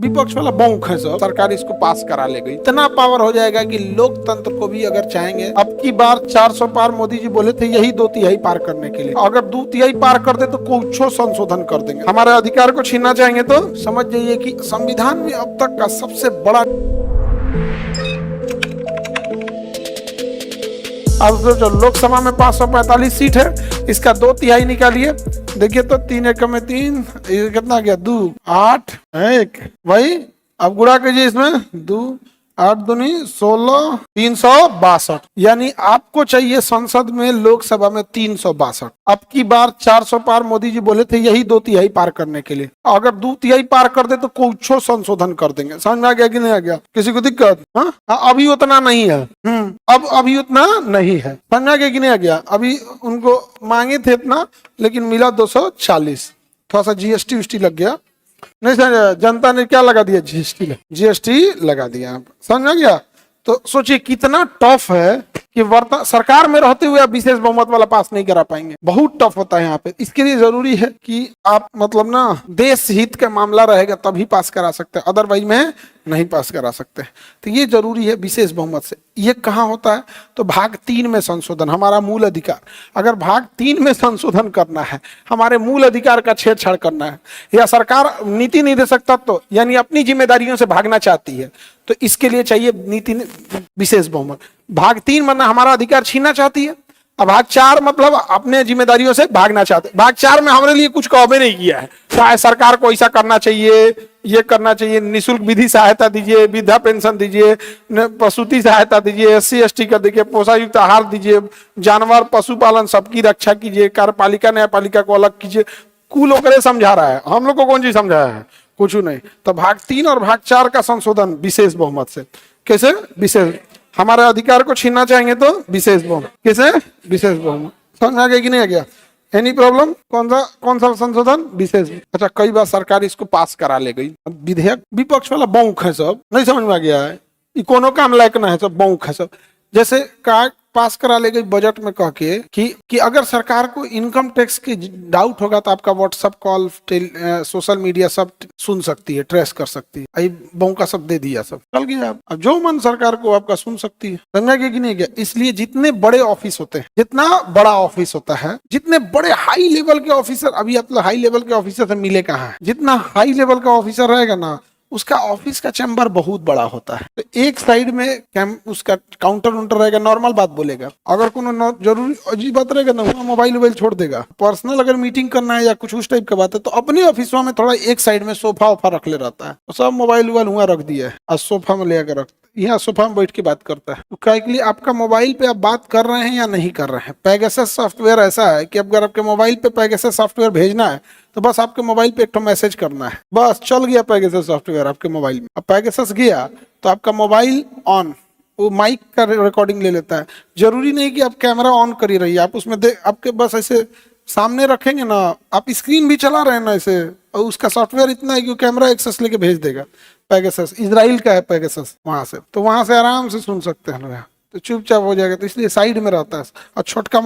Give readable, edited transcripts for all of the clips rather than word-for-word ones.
विपक्ष वाला बौक है सब, सरकार इसको पास करा ले गई। इतना पावर हो जाएगा कि लोकतंत्र को भी अगर चाहेंगे, अब की बार 400 पार मोदी जी बोले थे, यही 2/3 पार करने के लिए। अगर 2/3 पार कर दे तो कुछ संशोधन कर देंगे। हमारे अधिकार को छीनना चाहेंगे तो समझ जाइए कि संविधान में अब तक का सबसे बड़ा, अब जो लोकसभा में 545 सीट है, इसका 2/3 निकालिए, देखिए तो 3 एकम में 3, कितना गया 2 8 1 भाई, अब गुणा कीजिए इसमें 2 8 दूनी 16 362, यानी आपको चाहिए संसद में लोकसभा में 362। अब की बार 400 पार मोदी जी बोले थे, यही 2/3 पार करने के लिए। अगर 2/3 पार कर दे तो कुछ संशोधन कर देंगे। समझ में आ गया कि नहीं आ गया? किसी को दिक्कत? हाँ, अभी उतना नहीं है। अभी उतना नहीं है। समझ में आ गया कि नहीं आ गया? अभी उनको मांगे थे इतना, लेकिन मिला 240। थोड़ा सा जीएसटी उष्टी लग गया। नहीं समझ, जनता ने क्या लगा दिया? जीएसटी लगा दिया। समझ में गया? तो सोचिए कितना टफ है कि सरकार में रहते हुए आप विशेष बहुमत वाला पास नहीं करा पाएंगे। बहुत टफ होता है यहाँ पे। इसके लिए जरूरी है कि आप मतलब ना देश हित का मामला रहेगा तभी पास करा सकते हैं, अदरवाइज में नहीं पास करा सकते। तो ये जरूरी है विशेष बहुमत से। ये कहाँ होता है? तो भाग 3 में संशोधन, हमारा मूल अधिकार। अगर भाग 3 में संशोधन करना है, हमारे मूल अधिकार का छेड़छाड़ करना है, या सरकार नीति निर्देशक तत्व यानी अपनी जिम्मेदारियों से भागना चाहती है, तो इसके लिए चाहिए नीति विशेष बहुमत। भाग 3 मतलब हमारा अधिकार छीनना चाहती है, अब भाग 4 मतलब अपने जिम्मेदारियों से भागना चाहते हैं। भाग 4 में हमने लिए कुछ कॉबे नहीं किया है, चाहे सरकार को ऐसा करना चाहिए, ये करना चाहिए, निःशुल्क विधि सहायता दीजिए, वृद्धा पेंशन दीजिए, प्रसूति सहायता दीजिए, SC/ST का देखिए, पोषायुक्त आहार दीजिए, जानवर पशुपालन सबकी रक्षा कीजिए, कार्यपालिका न्यायपालिका को अलग कीजिए। कुल ओकरे समझा रहा है, हम लोग को कौन चीज समझाया है? कुछ नहीं। तो भाग 3 और भाग 4 का संशोधन विशेष बहुमत से। कैसे? विशेष, हमारे अधिकार को छीनना चाहेंगे तो विशेष बहुमत। कैसे? विशेष बहुमत। समझ आ गया कि नहीं आ गया? Any problem? कौन सा संशोधन? विशेष। अच्छा, कई बार सरकार इसको पास करा ले गई। विधेयक विपक्ष वाला बौक है सब, नहीं समझ में आ गया है? कोनो काम लायक ना है, सब बौक है सब। जैसे का पास करा ले गई बजट में कह के कि अगर सरकार को इनकम टैक्स की डाउट होगा तो आपका व्हाट्सएप कॉल, सोशल मीडिया सब सुन सकती है, ट्रेस कर सकती है। बौका सब दे दिया, सब चल गया। अब जो मन सरकार को आपका सुन सकती है। समझा गया कि नहीं गया? इसलिए जितने बड़े ऑफिस होते हैं, जितना बड़ा ऑफिस होता है, जितने बड़े हाई लेवल के ऑफिसर, अभी आप हाई लेवल के ऑफिसर से मिले कहाँ है? जितना हाई लेवल का ऑफिसर रहेगा ना, उसका ऑफिस का चैम्बर बहुत बड़ा होता है। तो एक साइड में उसका काउंटर उंटर रहेगा, नॉर्मल बात बोलेगा। अगर कोनो जरूरी अजीब बात रहेगा ना, वहाँ मोबाइल छोड़ देगा। पर्सनल अगर मीटिंग करना है या कुछ उस टाइप का बात है, तो अपने ऑफिसों में थोड़ा एक साइड में सोफा रख ले रहता है, तो सब मोबाइल वहाँ रख दिया है और सोफा में ले रख, यहाँ सोफा में बैठ के बात करता है। तो क्या के लिए आपका मोबाइल पे आप बात कर रहे हैं या नहीं कर रहे हैं? पेगासस सॉफ्टवेयर ऐसा है कि अगर आपके मोबाइल पे पेगासस सॉफ्टवेयर भेजना है तो बस आपके मोबाइल पे एक तो मैसेज करना है, बस चल गया पेगासस सॉफ्टवेयर आपके मोबाइल में। अब पेगासस गया तो आपका मोबाइल ऑन, वो माइक का रिकॉर्डिंग ले लेता है। जरूरी नहीं कि आप कैमरा ऑन कर ही रहिए, आप उसमें आपके बस ऐसे सामने रखेंगे ना, आप स्क्रीन भी चला रहे हैं ना ऐसे, और उसका सॉफ्टवेयर इतना है कि कैमरा एक्सेस लेके भेज देगा। पेगासस इजराइल का है, पेगासस वहां से, तो वहां से आराम से सुन सकते हैं लोग, तो चुपचाप हो जाएगा। तो इसलिए साइड में रहता है, और छोटका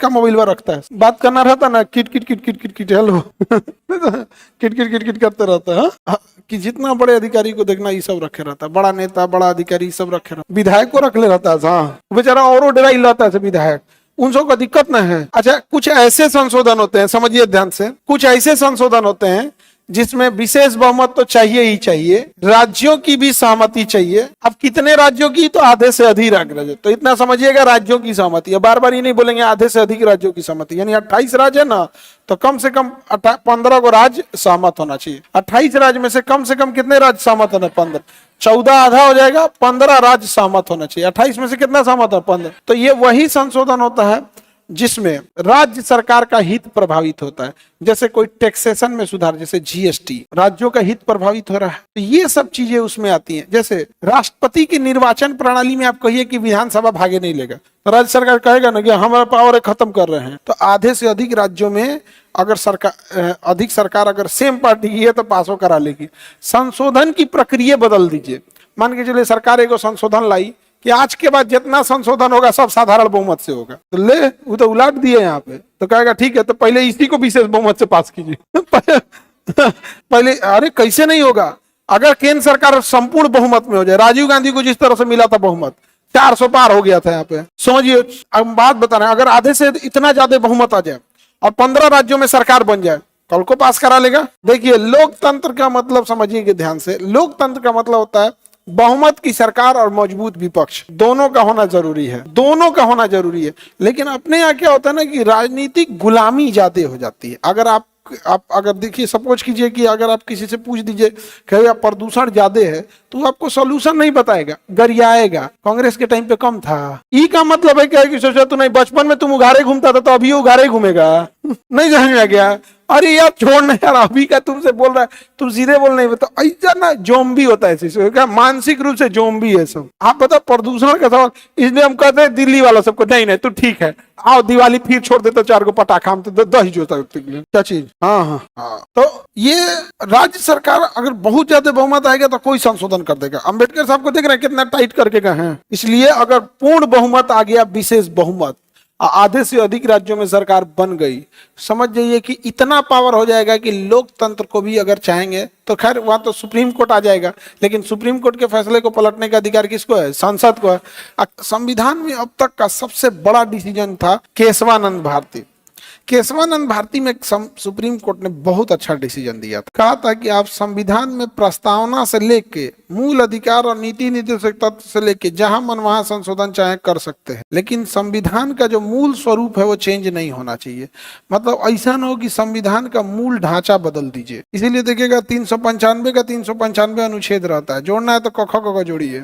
मोबाइल रखता है। बात करना रहता ना, kit kit kit kit kit kit hello kit kit kit kit करते रहता है। कि जितना बड़े अधिकारी को देखना, ये सब रखे रहता है, बड़ा नेता, बड़ा अधिकारी सब रखे रहता है। विधायक को रख ले रहता है, हाँ बेचारा और डराई रहता है विधायक, उन सब का दिक्कत ना है। अच्छा, कुछ ऐसे संशोधन होते हैं, समझिए ध्यान से, कुछ ऐसे संशोधन होते हैं जिसमें विशेष बहुमत तो चाहिए ही चाहिए, राज्यों की भी सहमति चाहिए। अब कितने राज्यों की? तो आधे से अधिक राज्य, तो इतना समझिएगा राज्यों की सहमति है। बार बार ये नहीं बोलेंगे आधे से अधिक राज्यों की सहमति, यानी 28 राज्य है ना, तो कम से कम 15 को राज्य सहमत होना चाहिए। 28 राज्य में से कम कितने राज्य सहमत होना? 15। 14 आधा हो जाएगा, 15 राज्य सहमत होना चाहिए। 28 में से कितना सहमत है? 15। तो ये वही संशोधन होता है जिसमें राज्य सरकार का हित प्रभावित होता है। जैसे कोई टैक्सेशन में सुधार, जैसे जीएसटी, राज्यों का हित प्रभावित हो रहा है, तो ये सब चीजें उसमें आती हैं। जैसे राष्ट्रपति की निर्वाचन प्रणाली में आप कहिए कि विधानसभा भागे नहीं लेगा, तो राज्य सरकार कहेगा ना कि हमारा पावर खत्म कर रहे हैं। तो आधे से अधिक राज्यों में अगर सरकार अगर सेम पार्टी की है तो पासो करा लेगी। संशोधन की प्रक्रिया बदल दीजिए। मान के चलिए सरकार एगो संशोधन लाई कि आज के बाद जितना संशोधन होगा सब साधारण बहुमत से होगा, तो वो तो उलट दिए यहाँ पे, तो कहेगा ठीक है, तो पहले इसी को विशेष बहुमत से पास कीजिए पहले अरे कैसे नहीं होगा, अगर केंद्र सरकार संपूर्ण बहुमत में हो जाए, राजीव गांधी को जिस तरह से मिला था बहुमत, 400 पार हो गया था यहाँ पे, समझिए। अब बात बता रहे हैं, अगर आधे से इतना ज्यादा बहुमत आ जाए और 15 राज्यों में सरकार बन जाए, कल को पास करा लेगा। देखिए लोकतंत्र का मतलब समझिए ध्यान से, लोकतंत्र का मतलब होता है बहुमत की सरकार और मजबूत विपक्ष, दोनों का होना जरूरी है, दोनों का होना जरूरी है। लेकिन अपने यहाँ क्या होता है ना कि राजनीतिक गुलामी ज्यादा हो जाती है। अगर आप अगर देखिए, सपोज कीजिए कि अगर आप किसी से पूछ दीजिए कि भैया प्रदूषण ज्यादा है, तो वो आपको सोल्यूशन नहीं बताएगा, गरियाएगा, कांग्रेस के टाइम पे कम था। ई का मतलब है क्या कि सोचा तू नहीं, बचपन में तुम उघारे घूमता था तो अभी उघारे घूमेगा। नहीं समझ में आ गया? अरे यार छोड़ना यार, अभी का तुमसे बोल रहा है, तुम सीधे बोल नहीं बता, ऐसा ना जोम्बी होता है, क्या मानसिक रूप से जोम्बी है सब। आप बताओ प्रदूषण का सवाल, इसलिए हम कहते हैं दिल्ली वाला सबको, नहीं नहीं तू ठीक है, आओ दिवाली फिर छोड़ देते 4 को पटाखा, हम तो 10 जो क्या चीज। हाँ, तो ये राज्य सरकार अगर बहुत ज्यादा बहुमत आएगा तो कोई संशोधन कर देगा। अंबेडकर साहब को देख रहे हैं कितना टाइट करके गए हैं। इसलिए अगर पूर्ण बहुमत आ गया, विशेष बहुमत, आधे से अधिक राज्यों में सरकार बन गई, समझ जाइए कि इतना पावर हो जाएगा कि लोकतंत्र को भी अगर चाहेंगे तो खैर वहां तो सुप्रीम कोर्ट आ जाएगा, लेकिन सुप्रीम कोर्ट के फैसले को पलटने का अधिकार किसको है? संसद को है। संविधान में अब तक का सबसे बड़ा डिसीजन था केशवानंद भारती। केशवानंद भारती में सुप्रीम कोर्ट ने बहुत अच्छा डिसीजन दिया था। कहा था कि आप संविधान में प्रस्तावना से लेके मूल अधिकार और नीति निर्देशक तत्व से लेके जहां मन वहां संशोधन चाहे कर सकते हैं, लेकिन संविधान का जो मूल स्वरूप है वो चेंज नहीं होना चाहिए। मतलब ऐसा ना हो कि संविधान का मूल ढांचा बदल दीजिए। इसीलिए देखिएगा 395 का 395 अनुच्छेद रहता है, जोड़ना है तो क ख ग जोड़िए,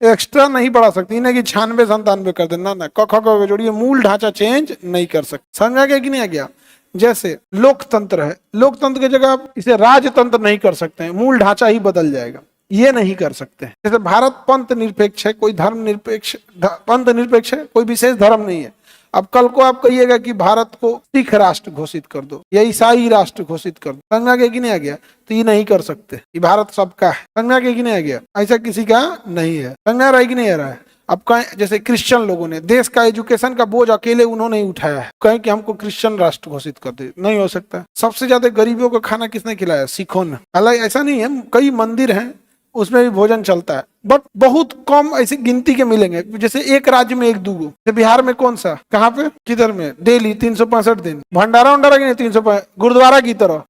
एक्स्ट्रा नहीं बढ़ा सकती ना कि 96 97 कर देना, ना क ख ग जोड़िए, मूल ढांचा चेंज नहीं कर सकते। समझ आ गया कि नहीं आ गया? जैसे लोकतंत्र है, लोकतंत्र की जगह आप इसे राजतंत्र नहीं कर सकते हैं, मूल ढांचा ही बदल जाएगा, ये नहीं कर सकते हैं। जैसे भारत पंथ निरपेक्ष है, कोई धर्म निरपेक्ष, पंथ निरपेक्ष है, कोई विशेष धर्म नहीं है। अब कल को आप कहिएगा कि भारत को सिख राष्ट्र घोषित कर दो या ईसाई राष्ट्र घोषित कर दो, समझ आ गया कि नहीं आ गया? तो ये नहीं कर सकते, ये भारत सबका है। समझ आ गया कि नहीं आ गया? ऐसा किसी का नहीं है। समझ आ रहा है कि नहीं आ रहा है? अब कहें जैसे क्रिश्चियन लोगों ने देश का एजुकेशन का बोझ अकेले उन्होंने ही उठाया है, कहें कि हमको क्रिश्चियन राष्ट्र घोषित कर दे, नहीं हो सकता। सबसे ज्यादा गरीबों को खाना किसने खिलाया? सिखों ने। हालांकि ऐसा नहीं है, कई मंदिर हैं उसमें भी भोजन चलता है, बट बहुत कम ऐसी गिनती के मिलेंगे। जैसे एक राज्य में 1-2 बिहार में कौन सा, कहाँ पे, किधर में? डेली 365 दिन भंडारा वंडारा की नहीं, 365 गुरुद्वारा की तरह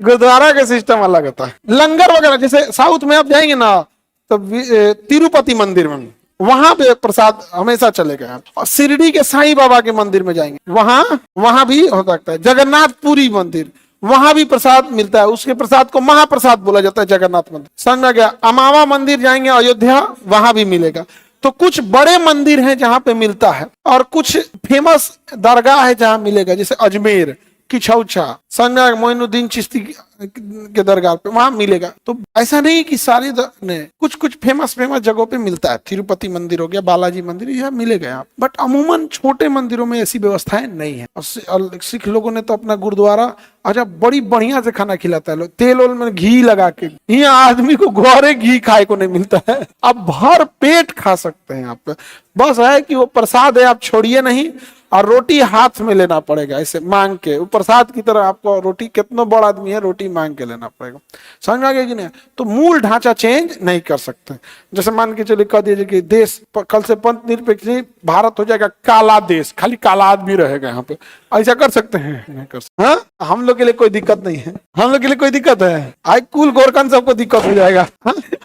गुरुद्वारा का सिस्टम अलग होता है। लंगर वगैरह जैसे साउथ में आप जाएंगे ना तो तिरुपति मंदिर में वहां पे प्रसाद हमेशा चलेगा। और शिरडी के साईं बाबा के मंदिर में जाएंगे, वहां भी हो सकता है। जगन्नाथपुरी मंदिर, वहां भी प्रसाद मिलता है, उसके प्रसाद को महाप्रसाद बोला जाता है, जगन्नाथ मंदिर। समझ में गया? अमावा मंदिर जाएंगे अयोध्या, वहां भी मिलेगा। तो कुछ बड़े मंदिर हैं जहां पे मिलता है, और कुछ फेमस दरगाह है जहां मिलेगा, जैसे अजमेर, किछौछा, संजय मोइनुद्दीन चिश्ती के दरगाह पे वहां मिलेगा। तो ऐसा नहीं कि सारे कुछ कुछ फेमस जगहों पे मिलता है। तिरुपति मंदिर हो गया, बालाजी मंदिर, यह मिलेगा यहाँ, बट अमूमन छोटे मंदिरों में ऐसी व्यवस्थाएं नहीं है। और सिख लोगों ने तो अपना गुरुद्वारा अच्छा बड़ी बढ़िया से खाना खिलाता है, तेल ओल में घी लगा के। यहाँ आदमी को घोरे घी खाए को नहीं मिलता है, आप भर पेट खा सकते हैं। आप बस है कि वो प्रसाद है, आप छोड़िए नहीं, और रोटी हाथ में लेना पड़ेगा ऐसे मांग के, वो प्रसाद की तरह आपको रोटी, कितना बड़ा आदमी है रोटी मांग के लेना पड़ेगा। समझ में आ गया कि नहीं? तो मूल ढांचा चेंज नहीं कर सकते। जैसे मान के चलिए कह दीजिए कि देश कल से पंथ निरपेक्ष नहीं, भारत हो जाएगा काला देश, खाली काला आदमी रहेगा यहाँ पे, ऐसा कर सकते हैं? नहीं कर सकते। हाँ, हम लोग के लिए कोई दिक्कत नहीं है, हम लोग के लिए कोई दिक्कत है? आई कुल गोरखन सबको दिक्कत हो जाएगा।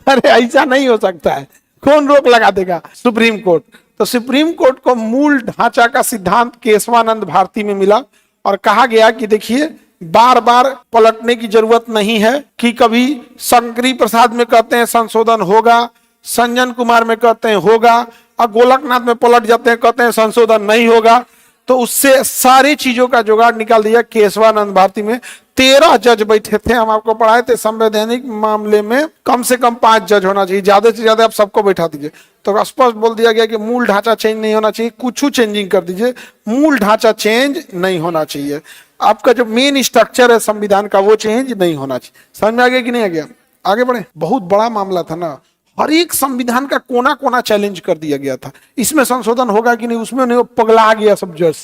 अरे ऐसा नहीं हो सकता है, कौन रोक लगा देगा? Supreme court. तो सुप्रीम कोर्ट को मूल ढांचा का सिद्धांत केशवानंद भारती में मिला, और कहा गया कि देखिए बार बार पलटने की जरूरत नहीं है, कि कभी शंकरी प्रसाद में कहते हैं संशोधन होगा, संजन कुमार में कहते हैं होगा, और गोलकनाथ में पलट जाते हैं कहते हैं संशोधन नहीं होगा। तो उससे सारी चीजों का जुगाड़ निकाल दिया केशवानंद भारती में। 13 जज बैठे थे, हम आपको पढ़ाए थे, संवैधानिक मामले में कम से कम 5 जज होना चाहिए, ज्यादा से ज्यादा आप सबको बैठा दीजिए। तो स्पष्ट बोल दिया गया कि मूल ढांचा चेंज नहीं होना चाहिए, कुछ चेंजिंग कर दीजिए, मूल ढांचा चेंज नहीं होना चाहिए। आपका जो मेन स्ट्रक्चर है संविधान का वो चेंज नहीं होना चाहिए। समझ में आ गया कि नहीं आ गया? आगे बढ़े। बहुत बड़ा मामला था ना, हर एक संविधान का कोना कोना चैलेंज कर दिया गया था, इसमें संशोधन होगा कि नहीं, उसमें नहीं, वो पगला गया सब जज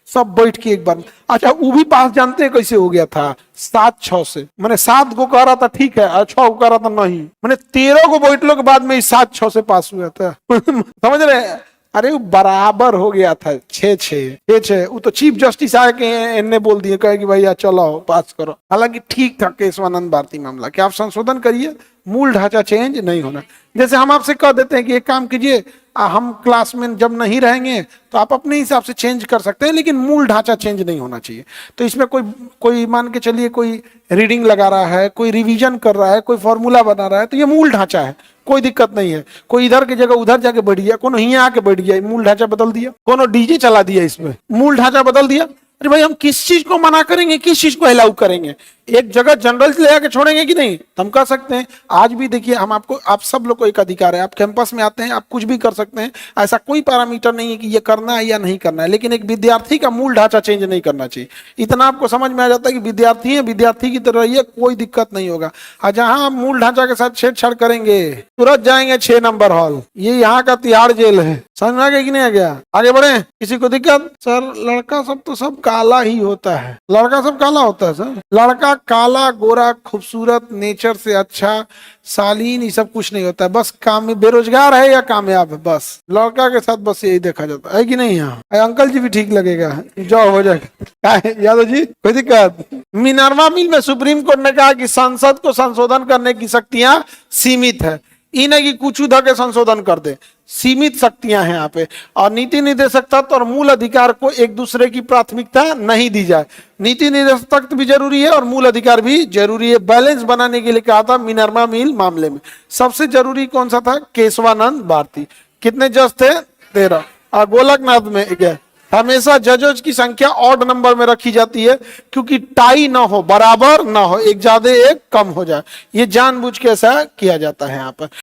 सब बैठ के एक बार। अच्छा वो भी पास जानते हैं कैसे हो गया था? 7-6 से, मैंने 7 को कह रहा था ठीक है, 6 को कह रहा था नहीं, मैंने 13 को बैठने के बाद में 7-6 से पास हुआ था। समझ रहे हैं? अरे वो बराबर हो गया था 6-6। वो तो चीफ जस्टिस आए के इनने बोल दिए, कहे कि भैया चलो पास करो। हालांकि ठीक था केशवानंद भारती मामला कि आप संशोधन करिए, मूल ढांचा चेंज नहीं होना। जैसे हम आपसे कह देते हैं कि एक काम कीजिए, हम क्लास में जब नहीं रहेंगे तो आप अपने हिसाब से चेंज कर सकते हैं, लेकिन मूल ढांचा चेंज नहीं होना चाहिए। तो इसमें कोई मान के चलिए कोई रीडिंग लगा रहा है, कोई रिवीजन कर रहा है, कोई फॉर्मूला बना रहा है, तो ये मूल ढांचा है, कोई दिक्कत नहीं है। कोई इधर की जगह उधर जाके बैठ गया, कोनो यहाँ आके बैठ गया, मूल ढांचा बदल दिया। कोनो डीजे चला दिया, इसमें मूल ढांचा बदल दिया। अरे भाई हम किस चीज को मना करेंगे, किस चीज को अलाउ करेंगे? एक जगह जनरल ले आके छोड़ेंगे कि नहीं? हम कह सकते हैं। आज भी देखिए, हम आपको, आप सब लोग को एक अधिकार है, आप कैंपस में आते हैं, आप कुछ भी कर सकते हैं, ऐसा कोई पैरामीटर नहीं है कि ये करना है या नहीं करना है। लेकिन एक विद्यार्थी का मूल ढांचा चेंज नहीं करना चाहिए। इतना आपको समझ में आ जाता है कि विद्यार्थी है, विद्यार्थी की तरह रहिए, कोई दिक्कत नहीं होगा। और जहां आप मूल ढांचा के साथ छेड़छाड़ करेंगे, तुरंत जाएंगे 6 नंबर हॉल। ये यहाँ का तिहाड़ जेल है। समझ में आ गया कि नहीं आ गया? आगे बढ़े। किसी को दिक्कत? सर लड़का सब तो सब काला ही होता है, लड़का सब काला होता है सर। लड़का काला, गोरा, खूबसूरत, नेचर से अच्छा, शालीन, ये सब कुछ नहीं होता है। बस काम, बेरोजगार है या कामयाब है, बस लड़का के साथ बस यही देखा जाता है कि नहीं? यहाँ अंकल जी भी ठीक लगेगा, जाओ हो जाएगा। यादव जी कोई दिक्कत? मिनर्वा मिल में सुप्रीम कोर्ट ने कहा कि संसद को संशोधन करने की शक्तियां सीमित है। ई नहीं कि कुछ उधर के संशोधन कर दे, सीमित शक्तियां हैं यहाँ पे। और नीति निर्देशक तत्व और मूल अधिकार को एक दूसरे की प्राथमिकता नहीं दी जाए। नीति निर्देशक तत्व भी जरूरी है और मूल अधिकार भी जरूरी है। बैलेंस बनाने के लिए कहा था मिनर्वा मिल मामले में। सबसे जरूरी कौन सा था? केशवानंद भारती। कितने जज थे? 13। और गोलकनाथ में क्या? हमेशा जजों की संख्या ऑड नंबर में रखी जाती है, क्योंकि टाई ना हो, बराबर ना हो, एक ज्यादा एक कम हो जाए। ये जानबूझ के ऐसा किया जाता है यहाँ पर।